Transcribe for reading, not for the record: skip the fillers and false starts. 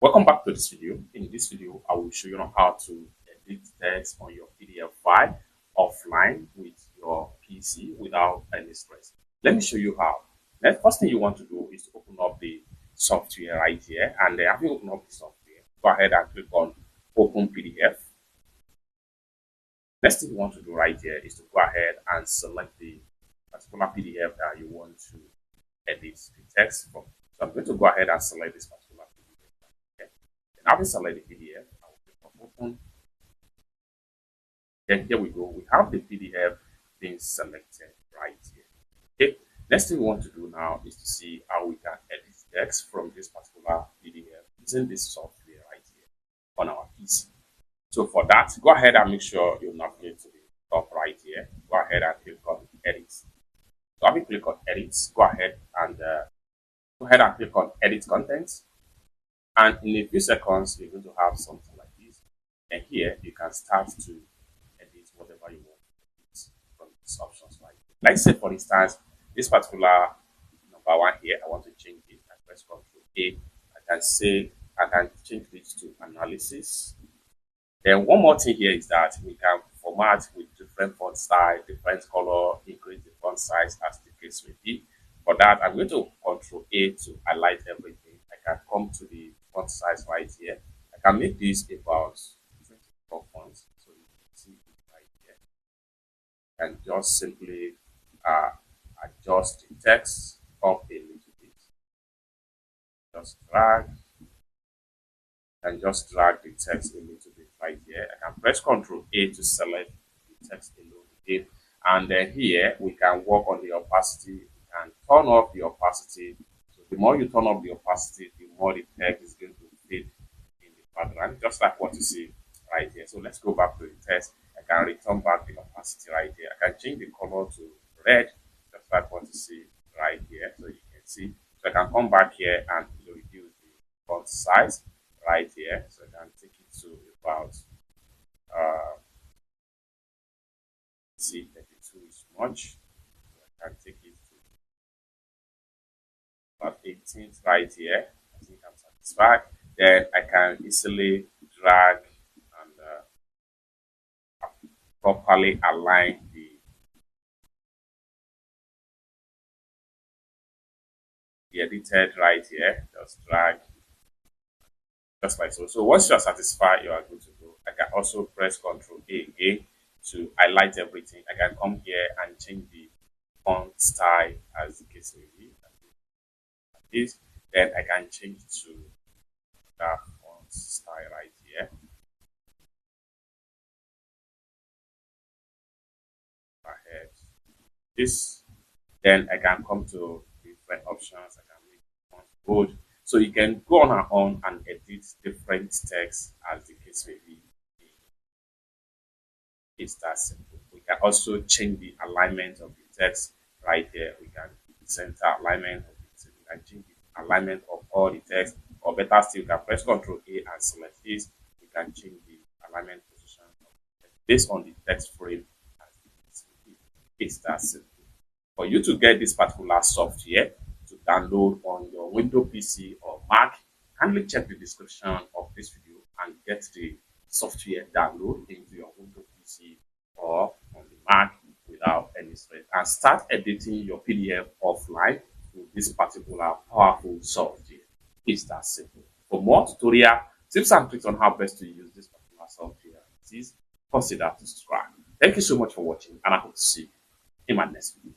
Welcome back to this video. In this video, I will show you on how to edit text on your PDF file offline with your PC without any stress. Let me show you how. The first thing you want to do is to open up the software right here, and after you open up the software, go ahead and click on Open PDF. Next thing you want to do right here is to go ahead and select the particular PDF that you want to edit the text from. So I'm going to go ahead and select this particular PDF. And after select the PDF, I will click on Open. Then here we go. We have the PDF being selected right here. Okay. Next thing we want to do now is to see how we can edit text from this particular PDF using this software right here on our PC. So for that, go ahead and make sure you navigate to the top right here. Go ahead and click on Edit. So after you click on Edit, go ahead and click on Edit Content. And in a few seconds, you're going to have something like this. And here you can start to edit whatever you want to edit from these options right here. Like say for instance, this particular number one here, I want to change it. I press Ctrl A. I can change this to analysis. Then one more thing here is that we can format with different font style, different color, increase the font size as the case may be. For that, I'm going to Ctrl A to highlight everything. I can come to the font size right here. I can make this about 24 fonts, so you can see it right here. And just simply adjust the text up a little bit. Just drag the text a little bit right here. I can press Ctrl A to select the text alone again. And then here we can work on the opacity. We can turn off the opacity. So the more you turn off the opacity, the more the text is going to fit in the background, just like what you see right here. So let's go back to the text. I can return back the opacity right here. I can change the color to red, just like what you see right here. So you can see. So I can come back here and reduce the font size right here. So I can take it to about see 32 is much. So I can take it to about 18 right here. I think I'm satisfied. Then I can easily drag and properly align the edited right here. Just drag just like so. So once you are satisfied, you are good to go. I can also press Ctrl A again to highlight everything. I can come here and change the font style as the case may be. Like this. Then I can change to that font style right here. Ahead. This. Then I can come to different options. I can make font bold. So you can go on and edit different text as the case may be. It's that simple. We can also change the alignment of the text right here. We can center alignment of it. We can change the alignment of all the text, or better still, you can press Ctrl A and select this. We can change the alignment position based on the text frame as the case may be. It's that simple. For you to get this particular software to download on your Windows PC or Mac, kindly check the description of this video and get the software download into your Windows PC or on the Mac without any stress, and start editing your PDF offline with this particular powerful software. It's that simple. For more tutorial tips and tricks on how best to use this particular software, please consider to subscribe. Thank you so much for watching, and I hope to see you in my next video.